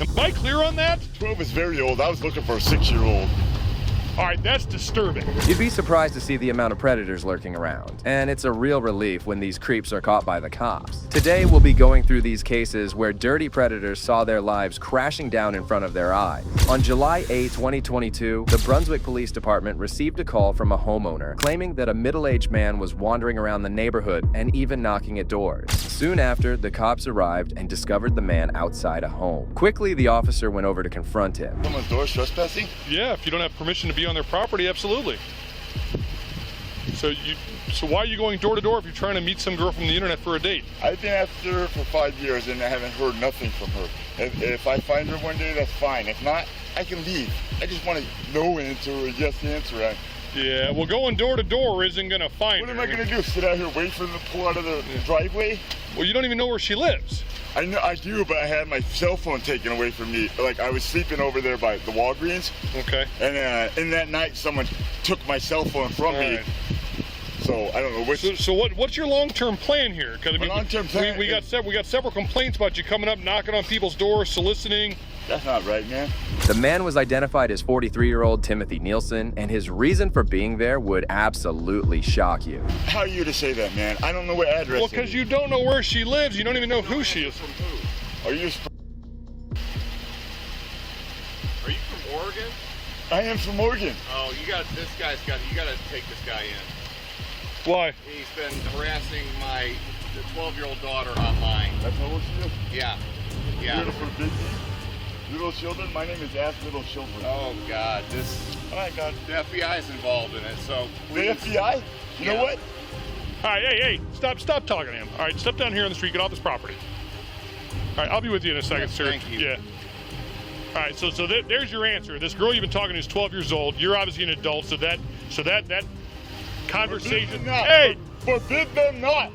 Am I clear on that? 12 is very old. I was looking for a 6-year-old. All right, that's disturbing. You'd be surprised to see the amount of predators lurking around, and it's a real relief when these creeps are caught by the cops. Today, we'll be going through these cases where dirty predators saw their lives crashing down in front of their eyes. On July 8, 2022, the Brunswick Police Department received a call from a homeowner claiming that a middle-aged man was wandering around the neighborhood and even knocking at doors. Soon after, the cops arrived and discovered the man outside a home. Quickly, the officer went over to confront him. Someone's door trespassing? Yeah, if you don't have permission to be on their property, absolutely. So why are you going door to door if you're trying to meet some girl from the internet for a date? I've been after her for 5 years and I haven't heard nothing from her. If I find her one day, that's fine. If not, I can leave. I just want a no answer or a yes answer. Yeah, well, going door to door isn't gonna find her. What am I gonna do? Sit out here, wait for them to pull out of the driveway? Well, you don't even know where she lives. I know I do, but I had my cell phone taken away from me. Like I was sleeping over there by the Walgreens. Okay. And in that night, someone took my cell phone from me. Right. So I don't know which. So what's your long-term plan here? Because I mean, long-term plan we got several complaints about you coming up, knocking on people's doors, soliciting. That's not right, man. The man was identified as 43-year-old Timothy Nielsen, and his reason for being there would absolutely shock you. How are you to say that, man? I don't know what address. Well, because you don't know where she lives. You don't even know who she is. Are you? Are you from Oregon? I am from Oregon. Oh, you gotta take this guy in. Why? He's been harassing the 12-year-old daughter online. That's how old she is? Yeah. You're for big little children? My name is Ask Little Children. Oh God, Oh my God. the FBI is involved in it, so The please. FBI? You know what? All right, hey, stop talking to him. All right, step down here on the street, get off this property. All right, I'll be with you in a second, sir. Thank you. Yeah. All right, so there's your answer. This girl you've been talking to is 12 years old. You're obviously an adult, so that conversation. Forbid them not. Hey, Forbid them not.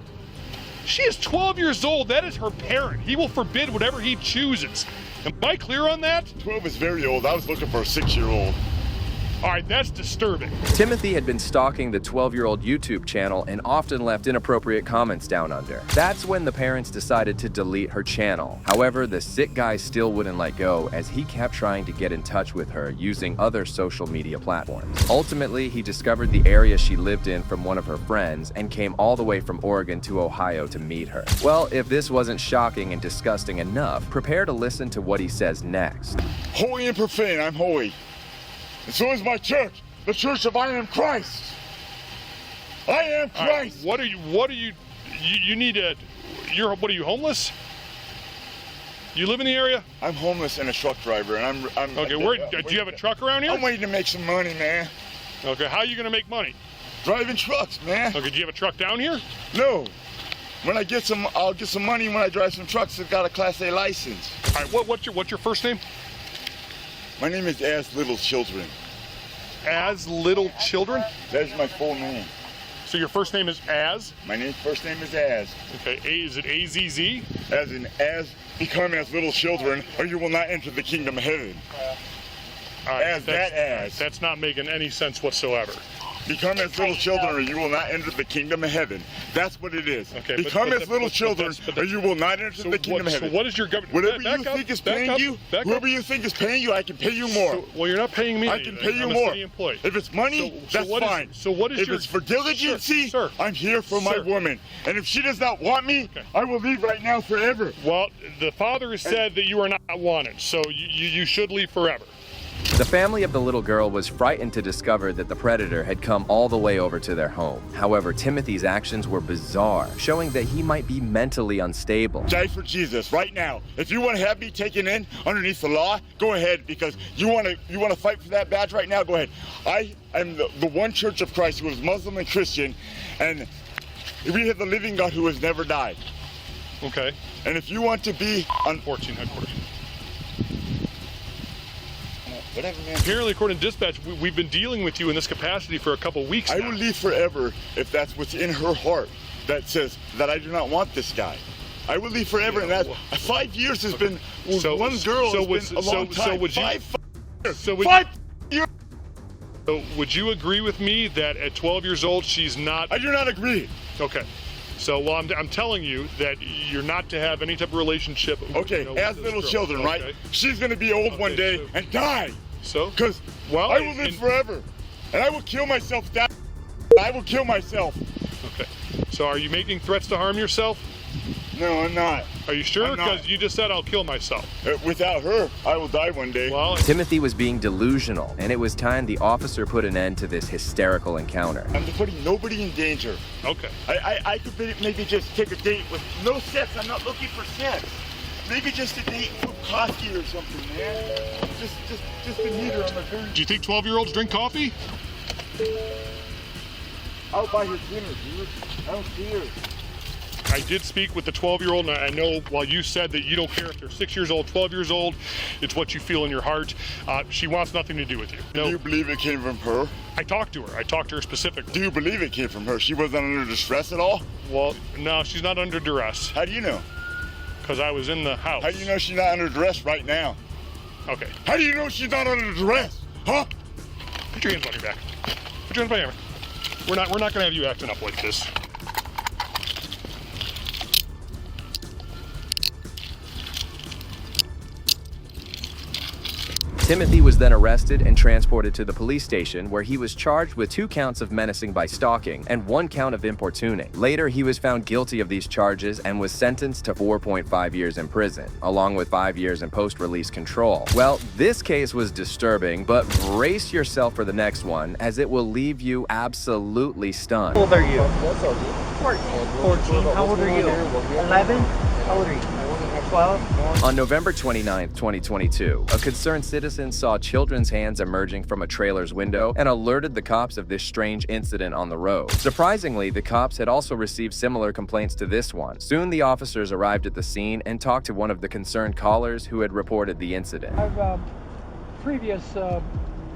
she is 12 years old. That is her parent. He will forbid whatever he chooses. Am I clear on that? 12 is very old. I was looking for a 6-year-old. All right, that's disturbing. Timothy had been stalking the 12-year-old YouTube channel and often left inappropriate comments down under. That's when the parents decided to delete her channel. However, the sick guy still wouldn't let go as he kept trying to get in touch with her using other social media platforms. Ultimately, he discovered the area she lived in from one of her friends and came all the way from Oregon to Ohio to meet her. Well, if this wasn't shocking and disgusting enough, prepare to listen to what he says next. Holy and profane, I'm holy. And so is my church, the Church of I Am Christ. I am All right, Christ. what are you need a, what are you, homeless? You live in the area? I'm homeless and a truck driver, and I'm Okay, do you have a truck around here? I'm waiting to make some money, man. Okay, how are you gonna make money? Driving trucks, man. Okay, do you have a truck down here? No. When I get some, I'll get some money when I drive some trucks that got a Class A license. All right, what's your first name? My name is As Little Children. As Little Children? That is my full name. So your first name is Az? My first name is Az. Okay, is it A-Z-Z? As in, become as little children, or you will not enter the kingdom of heaven. All right, As that as. That's not making any sense whatsoever. Become as little children, or you will not enter the kingdom of heaven. That's what it is. Okay, Become but as little but children, that's- or you will not enter the kingdom of heaven. So what is your government? Whatever you think is paying you, whoever you think is paying you, I can pay you more. Well, you're not paying me. I can anything. pay you I'm more. A city employee. If it's money, So that's what is- fine. so what is if your- it's for diligency, Sir, I'm here for my sir. woman. And if she does not want me, Okay. I will leave right now forever. Well, the father has said that you are not wanted, so you should leave forever. The family of the little girl was frightened to discover that the predator had come all the way over to their home. However, Timothy's actions were bizarre, showing that he might be mentally unstable. Die for Jesus right now. If you want to have me taken in underneath the law, go ahead, because you want to fight for that badge right now. Go ahead. I am the one Church of Christ who is Muslim and Christian, and we have the living God who has never died. Okay. And if you want to be on 14 headquarters. whatever, man. Apparently, according to dispatch, we've been dealing with you in this capacity for a couple weeks I now. will leave forever if that's what's in her heart that says that I do not want this guy. I will leave forever, and that 5 years has been So- one girl so has would- been a long so time. would you- 5 years. so would- 5 years. So would you agree with me that at 12 years old, she's not... I do not agree. Okay. So, well, I'm telling you that you're not to have any type of relationship. Okay, with as this little girl. children, right? Okay. She's gonna be old one day so- and die. So, Because well, I will live and- forever. And I will kill myself with that. I will kill myself. Okay. So, are you making threats to harm yourself? No, I'm not. Are you sure? I'm not. Because you just said I'll kill myself. Without her, I will die one day. Well, Timothy was being delusional, and it was time the officer put an end to this hysterical encounter. I'm putting nobody in danger. okay. I could maybe just take a date with no sex. I'm not looking for sex. Maybe just a date with coffee or something, man. Just to meet her on the food. Do you think 12-year-olds drink coffee? I'll buy her dinner, dude. I don't care. I did speak with the 12-year-old, and I know while you said that you don't care if they're 6 years old, 12 years old, it's what you feel in your heart. She wants nothing to do with you. Do you believe it came from her? I talked to her. I talked to her specifically. Do you believe it came from her? She wasn't under distress at all? Well, no, she's not under duress How do you know? because I was in the house. How do you know she's not under duress right now? Okay. How do you know she's not under duress? Huh? Put your hands on your back. Put your hands behind me. We're not going to have you acting up like this. Timothy was then arrested and transported to the police station, where he was charged with 2 counts of menacing by stalking and 1 count of importuning. Later, he was found guilty of these charges and was sentenced to 4.5 years in prison, along with 5 years in post-release control. Well, this case was disturbing, but brace yourself for the next one, as it will leave you absolutely stunned. How old are you? 14. How old are you? 11? How old are you? 12? On November 29, 2022, a concerned citizen saw children's hands emerging from a trailer's window and alerted the cops of this strange incident on the road. Surprisingly, the cops had also received similar complaints to this one. Soon, the officers arrived at the scene and talked to one of the concerned callers who had reported the incident. I've previous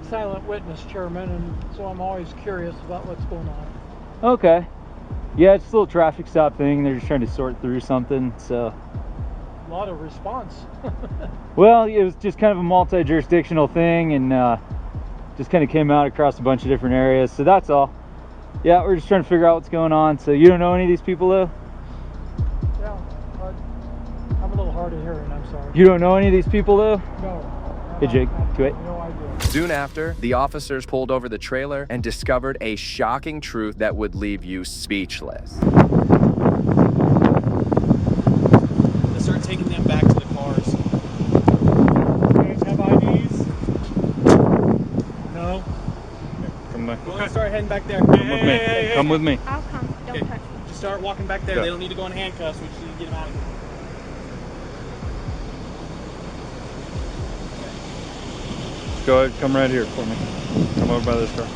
silent witness chairman, and so I'm always curious about what's going on. Okay. Yeah, it's a little traffic stop thing. They're just trying to sort through something, so. A lot of response. Well, it was just kind of a multi-jurisdictional thing, and just kind of came out across a bunch of different areas, so that's all. Yeah, we're just trying to figure out what's going on. So you don't know any of these people, though? Yeah, but I'm a little hard of hearing, I'm sorry. You don't know any of these people, though? No. Hey, Jake, go ahead. No idea. Soon after, the officers pulled over the trailer and discovered a shocking truth that would leave you speechless. Start taking them back to the cars. You guys have IDs? No? Come back. We're gonna start heading back there. Come with me. Come with me. I'll come. Don't Okay. touch me. Just start walking back there. Go. They don't need to go in handcuffs. We just need to get them out of here. Go ahead, come right here for me. Come over by this car.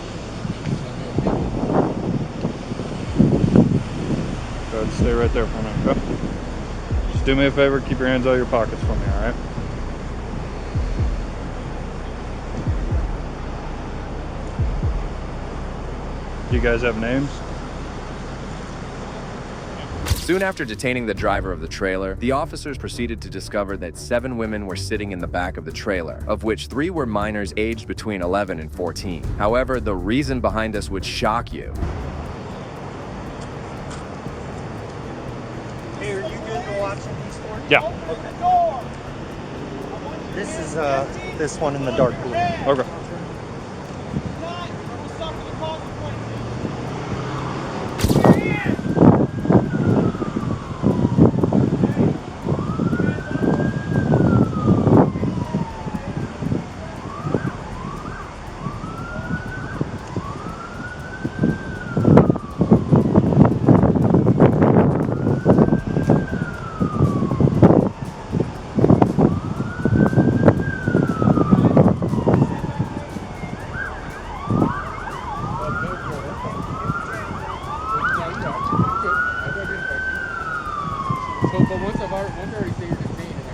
Go ahead, stay right there for me, okay? Just do me a favor, keep your hands out of your pockets for me, alright? Do you guys have names? Soon after detaining the driver of the trailer, the officers proceeded to discover that 7 women were sitting in the back of the trailer, of which 3 were minors aged between 11 and 14. However, the reason behind this would shock you. Hey, are you good for watching these four? Yeah. This is this one in the dark blue. Okay.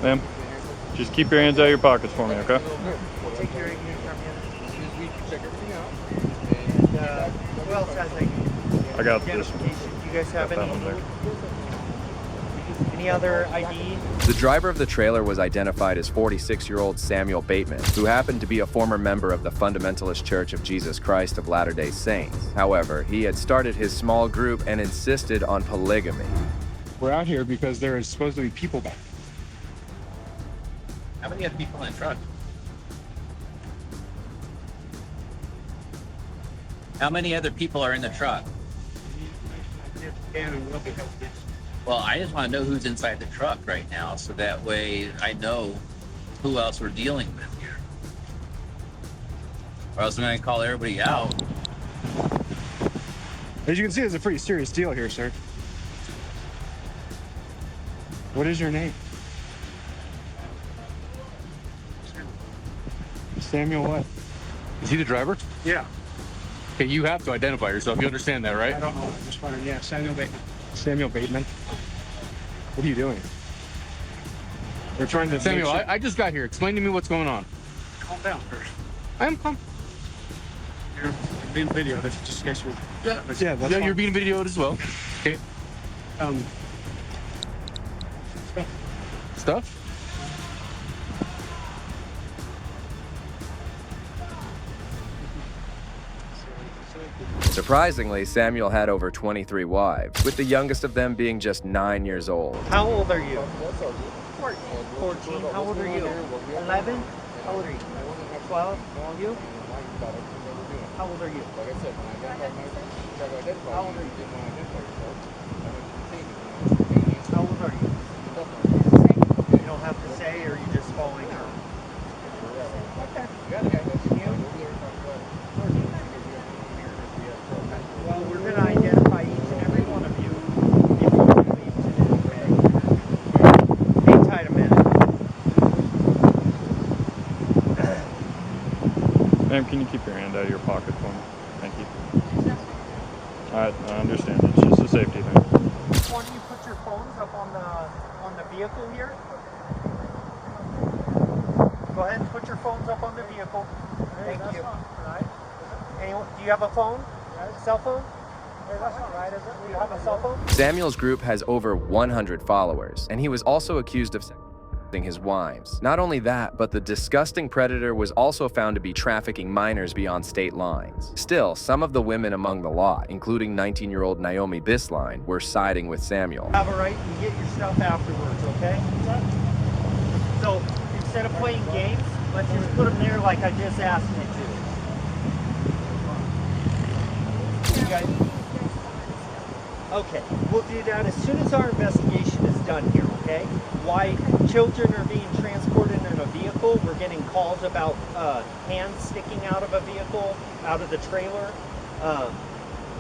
Ma'am, just keep your hands out of your pockets for me, okay? We'll take your ID from you. And who else has ID? I got this one. Identification. You guys have Got that any? one there. Any other ID? The driver of the trailer was identified as 46-year-old Samuel Bateman, who happened to be a former member of the Fundamentalist Church of Jesus Christ of Latter-day Saints. However, he had started his small group and insisted on polygamy. We're out here because there is supposed to be people back. How many other people in the truck? How many other people are in the truck? Well, I just want to know who's inside the truck right now, so that way I know who else we're dealing with here. Or else I'm going to call everybody out. As you can see, it's a pretty serious deal here, sir. What is your name? Samuel what? Is he the driver? Yeah. Okay, you have to identify yourself. You understand that, right? I don't know. I just wondering. Yeah, Samuel Bateman. Samuel Bateman. What are you doing? We're trying to. Samuel, I just got here. Explain to me what's going on. Calm down first. I am calm. You're being videoed. Just in case you're. Yeah, that's yeah, fine. you're being videoed as well. Okay. Stuff? Surprisingly, Samuel had over 23 wives, with the youngest of them being just 9 years old. How old are you? 14. 14. How old are you? 11. How old are you? 12. You? How old are you? How old are you? How old are you? You don't have to say, or you just following her? Well, we're going to identify each and every one of you if you want to leave today. Hang tight a minute. Ma'am, can you keep your hand out of your pocket for me? Thank you. I understand. It's just a safety thing. Why don't you put your phones up on the vehicle here? Go ahead and put your phones up on the vehicle. Thank you. Anyone, do you have a phone? Cell phone? That's not right, is it? Do you have a cell phone? Samuel's group has over 100 followers, and he was also accused of sexting his wives. Not only that, but the disgusting predator was also found to be trafficking minors beyond state lines. Still, some of the women among the lot, including 19-year-old Naomi Bisline, were siding with Samuel. Have a right to get your stuff afterwards, okay? So, instead of playing games, let's just put them there like I just asked you to. You guys? Okay, we'll do that as soon as our investigation is done here, okay? Why children are being transported in a vehicle, we're getting calls about hands sticking out of a vehicle, out of the trailer.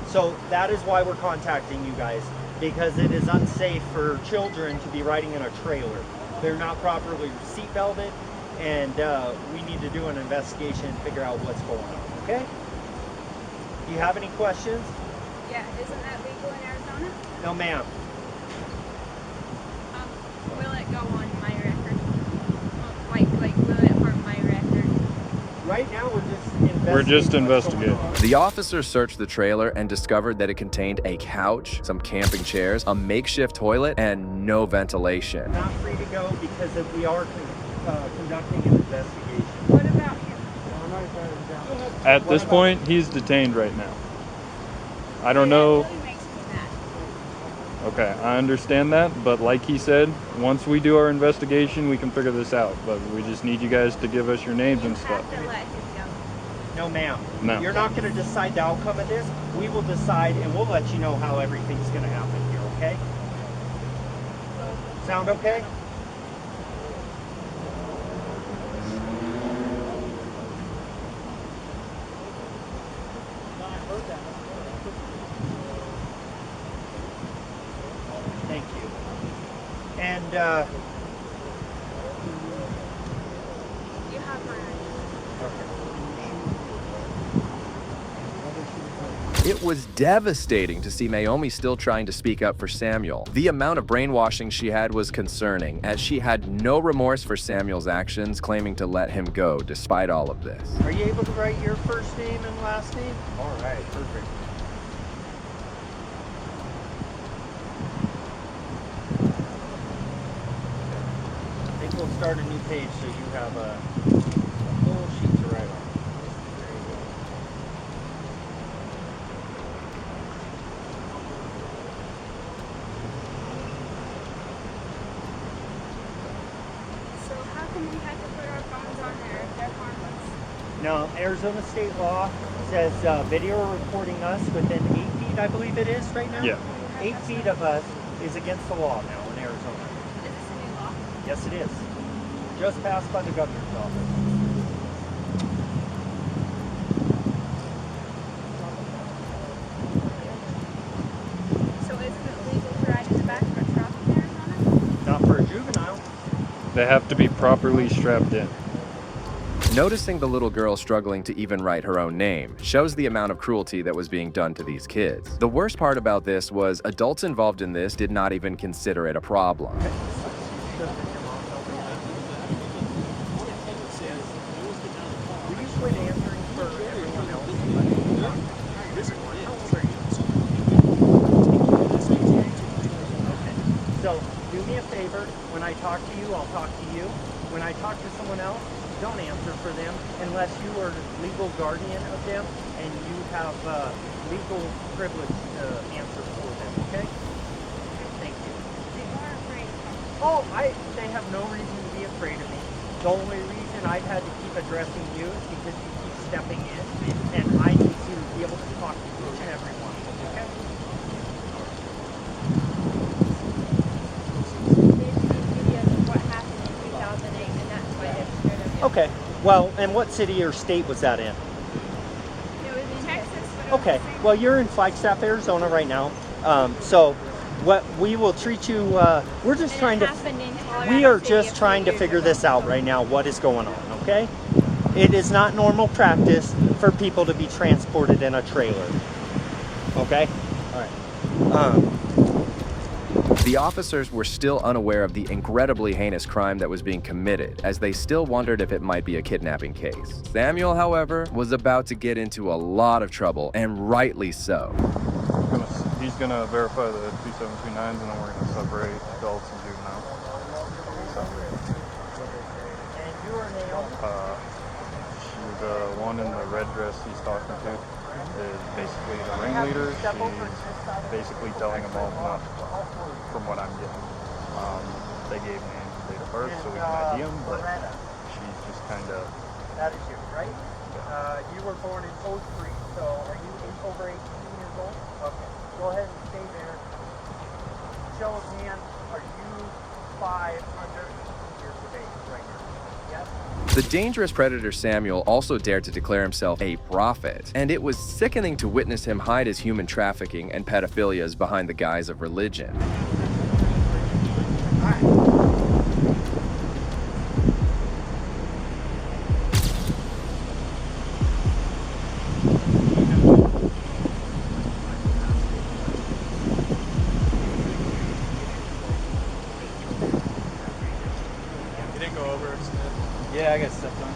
So that is why we're contacting you guys, because it is unsafe for children to be riding in a trailer. They're not properly seat belted, and we need to do an investigation and figure out what's going on, okay? Do you have any questions? Yeah, isn't that legal in Arizona? No, ma'am. Will it go on my record? Like, will it harm my record? Right now, we're just investigating. The officers searched the trailer and discovered that it contained a couch, some camping chairs, a makeshift toilet, and no ventilation. Not free to go because we are conducting an investigation. What about him? At this point, he's detained right now. I don't know. Okay, I understand that, but like he said, once we do our investigation, we can figure this out. But we just need you guys to give us your names and stuff. No, ma'am. No. You're not going to decide the outcome of this. We will decide, and we'll let you know how everything's going to happen here, okay? Sound okay? Thank you. And, You have my It was devastating to see Naomi still trying to speak up for Samuel. The amount of brainwashing she had was concerning, as she had no remorse for Samuel's actions, claiming to let him go despite all of this. Are you able to write your first name and last name? All right, perfect. start a new page so you have a full sheet to write on. There you go. So how come we have to put our phones on there if they're harmless? Now, Arizona state law says video recording us within 8 feet, I believe it is right now. Yeah. 8 feet of us is against the law now in Arizona. Is this a new law? Yes, it is. Just passed by the governor's office. So isn't it legal to ride in the back of a truck in Arizona? Not for a juvenile. They have to be properly strapped in. Noticing the little girl struggling to even write her own name shows the amount of cruelty that was being done to these kids. The worst part about this was adults involved in this did not even consider it a problem. Will you quit answering for everyone else? Okay. So, do me a favor. When I talk to you, I'll talk to you. When I talk to someone else, don't answer for them unless you are legal guardian of them and you have legal privilege to answer for them, okay? Thank you. They are afraid of us. Oh, they have no reason to be afraid of me. The only reason I've had to keep addressing you is because you keep stepping in and I need to be able to talk to each and every one, okay? They've seen videos of what happened in 2008 and that's why they're scared of it. Okay. Well, and what city or state was that in? It was in Texas, but Okay. Well, you're in Flagstaff, Arizona right now. So what we will treat you, we're just trying to, we are just trying to figure this out right now, what is going on, okay? It is not normal practice for people to be transported in a trailer. Okay? All right. The officers were still unaware of the incredibly heinous crime that was being committed, as they still wondered if it might be a kidnapping case. Samuel, however, was about to get into a lot of trouble, and rightly so. He's gonna verify the 2729s, and then we're gonna separate adults and juveniles. And you are Naomi? The one in the red dress he's talking to is basically the ringleader. She's basically telling them all not, from what I'm getting. They gave me a date of birth so we can ID him, but she's just kind of... That is you, right? You were born in 03, so are you over 18 years old? Okay. Go ahead and stay there. Show of hands, are you 5 under 18 years of age right now? Yes? The dangerous predator Samuel also dared to declare himself a prophet, and it was sickening to witness him hide his human trafficking and pedophilias behind the guise of religion. You didn't go over. Yeah, I got stuff on.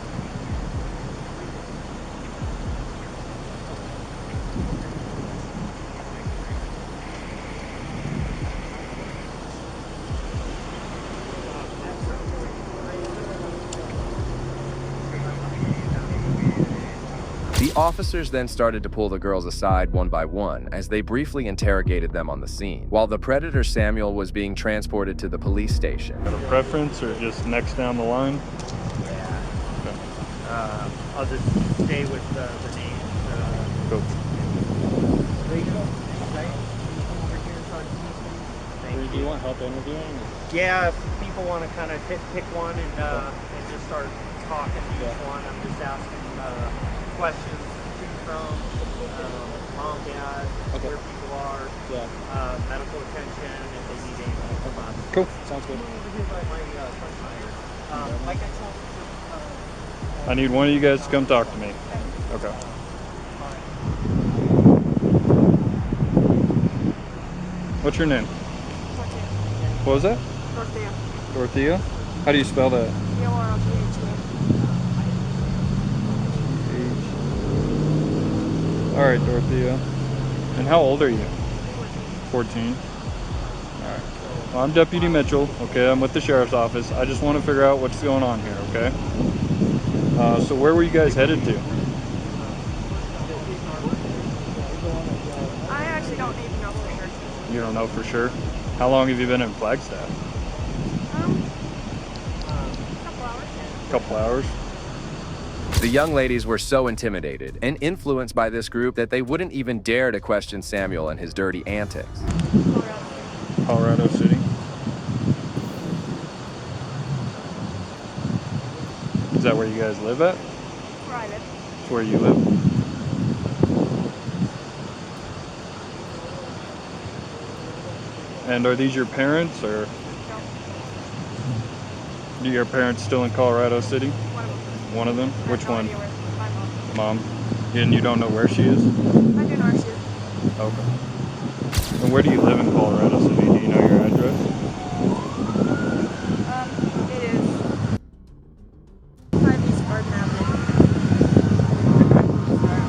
The officers then started to pull the girls aside one by one as they briefly interrogated them on the scene, while the predator Samuel was being transported to the police station. Got a preference or just next down the line? I'll just stay with the name. Go. Rachel, right? Come over here and talk to me, please. Thank Do you want help interviewing? Yeah, if people want to kind of pick one and just start talking to each one, I'm just asking questions to from mom, dad, where people are, medical attention, if they need anything from us. Cool. Sounds good. Over here by my son Myers. Like I told you, I need one of you guys to come talk to me. Okay. What's your name? What was that? Dorothea. Dorothea? How do you spell that? All right, Dorothea. And how old are you? 14. All right. I'm Deputy Mitchell, okay? I'm with the Sheriff's Office. I just want to figure out what's going on here, okay? So where were you guys headed to? I actually don't even know for sure. You don't know for sure? How long have you been in Flagstaff? Couple hours. The young ladies were so intimidated and influenced by this group that they wouldn't even dare to question Samuel and his dirty antics. Colorado City. Is that where you guys live at? Where I live. That's where you live? And are these your parents, or? No. Do your parents still in Colorado City? One of them. One of them? Which No one? idea where my Mom. And you don't know where she is? I do know where she is. Okay. And where do you live in Colorado City? Do you know your address? It is 5 East Garden Avenue.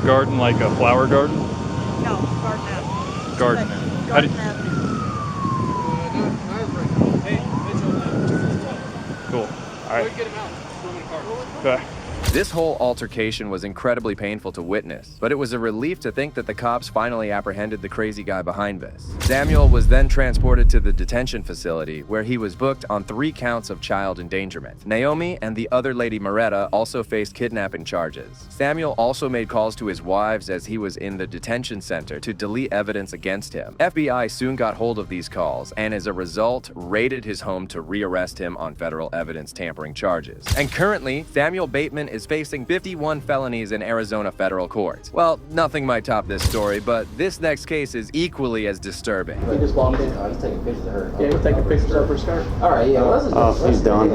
Garden, like a flower garden? No, Garden Avenue. Garden. How do Garden Avenue. Cool. All right. Okay. This whole altercation was incredibly painful to witness, but it was a relief to think that the cops finally apprehended the crazy guy behind this. Samuel was then transported to the detention facility, where he was booked on 3 counts of child endangerment. Naomi and the other lady Moretta also faced kidnapping charges. Samuel also made calls to his wives as he was in the detention center to delete evidence against him. FBI soon got hold of these calls and as a result raided his home to rearrest him on federal evidence tampering charges. And currently, Samuel Bateman is facing 51 felonies in Arizona federal courts. Well, nothing might top this story, but this next case is equally as disturbing. He just walked in. He's taking pictures of her. Yeah, he's taking pictures of her skirt. All right, yeah. Well, He's done.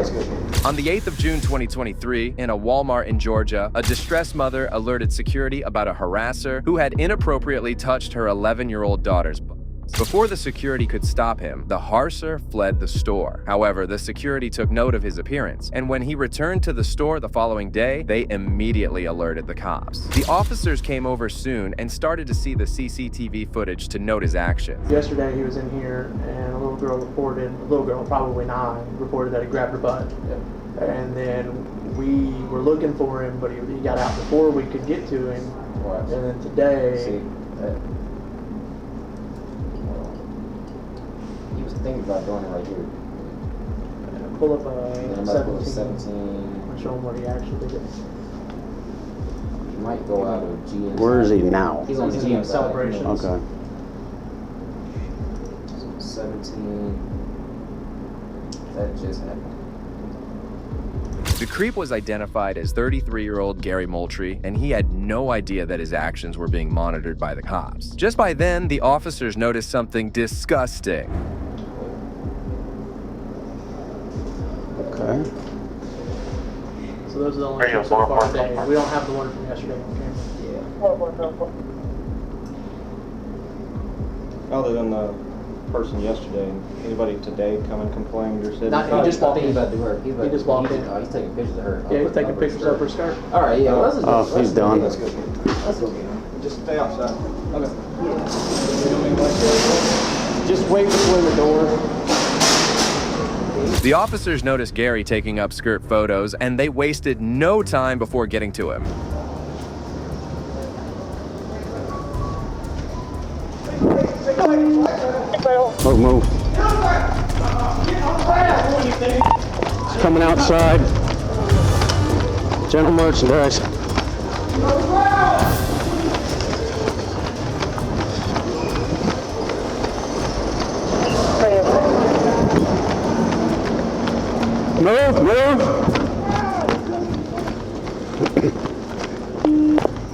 On the 8th of June 2023, in a Walmart in Georgia, a distressed mother alerted security about a harasser who had inappropriately touched her 11-year-old daughter's butt. Before the security could stop him, the harasser fled the store. However, the security took note of his appearance, and when he returned to the store the following day, they immediately alerted the cops. The officers came over soon and started to see the CCTV footage to note his actions. Yesterday he was in here and a little girl, probably 9, reported that he grabbed her butt. And then we were looking for him, but he got out before we could get to him. And then today... He was thinking about doing it right here. Pull up a 17. I'll show him what he actually did. He might go out of GM. Where is he now? He's on the GM Celebrations. Okay. 17. That just happened. The creep was identified as 33-year-old Gary Moultrie, and he had no idea that his actions were being monitored by the cops. Just by then, the officers noticed something disgusting. Okay. So those are the only two so far today. We don't have the one from yesterday on camera. Other than the person yesterday, anybody today come and complained or said? He just walked in. He just walked in. Oh, he's taking pictures of her. Yeah, he's taking pictures of her skirt. All right, yeah. Well, He's done. Let's go. Let's go. Just stay outside. Okay. Just wait between the door. The officers noticed Gary taking up skirt photos, and they wasted no time before getting to him. Move. It's coming outside. General merchandise. Move.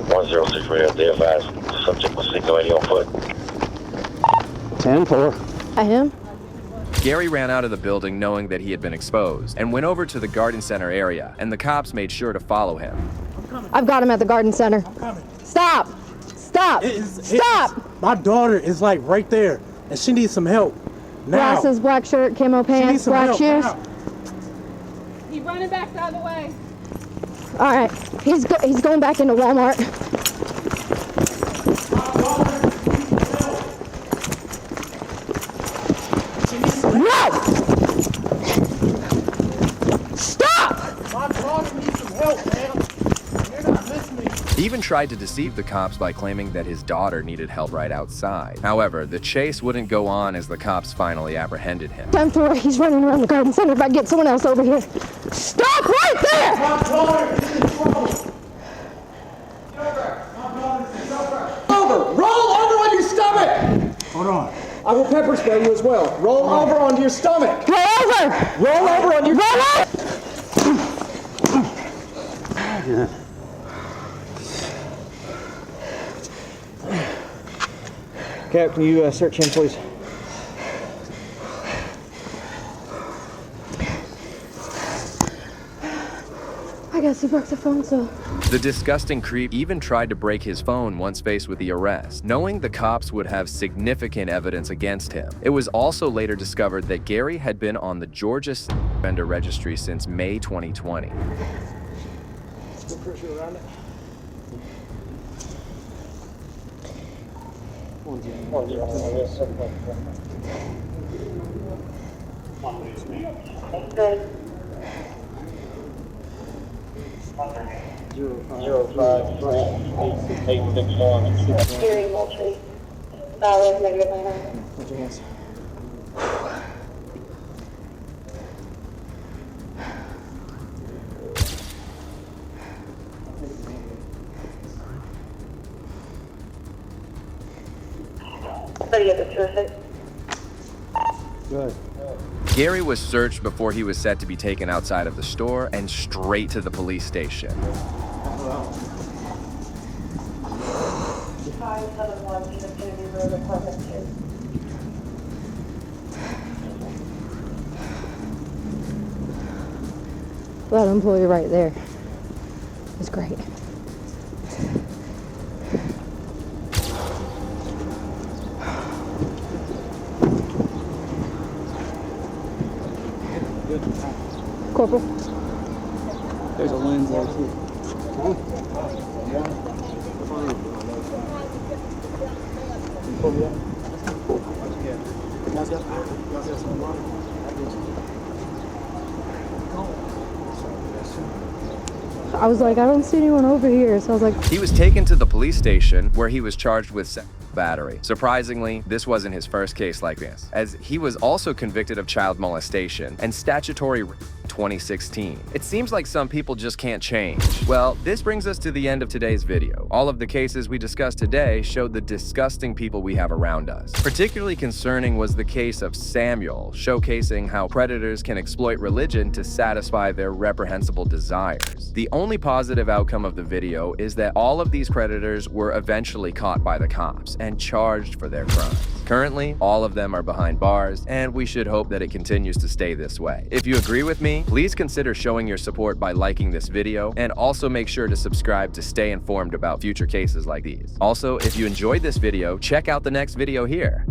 106 radio, they advised subject was seen already on foot. 10-4. I am. Gary ran out of the building knowing that he had been exposed and went over to the garden center area, and the cops made sure to follow him. I've got him at the garden center. Stop! Stop! Stop! My daughter is like right there, and she needs some help. Now. Glasses, black shirt, camo pants, black shoes. He's running back the other way. All right, he's going back into Walmart. No! He even tried to deceive the cops by claiming that his daughter needed help right outside. However, the chase wouldn't go on as the cops finally apprehended him. 10-4, he's running around the garden center. If I get someone else over here. Stop right there! Roll over on your stomach! Hold on. I will pepper spray you as well. Roll over onto your stomach. Roll over! Roll over on your Roll over! Cap, can you search him, please? I guess he broke the phone, so. The disgusting creep even tried to break his phone once faced with the arrest, knowing the cops would have significant evidence against him. It was also later discovered that Gary had been on the Georgia Offender Registry since May 2020. Put pressure around it. Good. 0538661. Gary Moultrie. Valid negative 99. Put your hands. Study of the terrific. Good. Gary was searched before he was set to be taken outside of the store and straight to the police station. 571 East Kennedy Road, apartment 2. That employee right there is great. Corporal. There's a lens there too. I was like, I don't see anyone over here, so I was like. He was taken to the police station where he was charged with battery. Surprisingly, this wasn't his first case like this, as he was also convicted of child molestation and statutory 2016. It seems like some people just can't change. Well, this brings us to the end of today's video. All of the cases we discussed today showed the disgusting people we have around us. Particularly concerning was the case of Samuel, showcasing how predators can exploit religion to satisfy their reprehensible desires. The only positive outcome of the video is that all of these predators were eventually caught by the cops and charged for their crimes. Currently, all of them are behind bars, and we should hope that it continues to stay this way. If you agree with me, please consider showing your support by liking this video, and also make sure to subscribe to stay informed about future cases like these. Also, if you enjoyed this video, check out the next video here.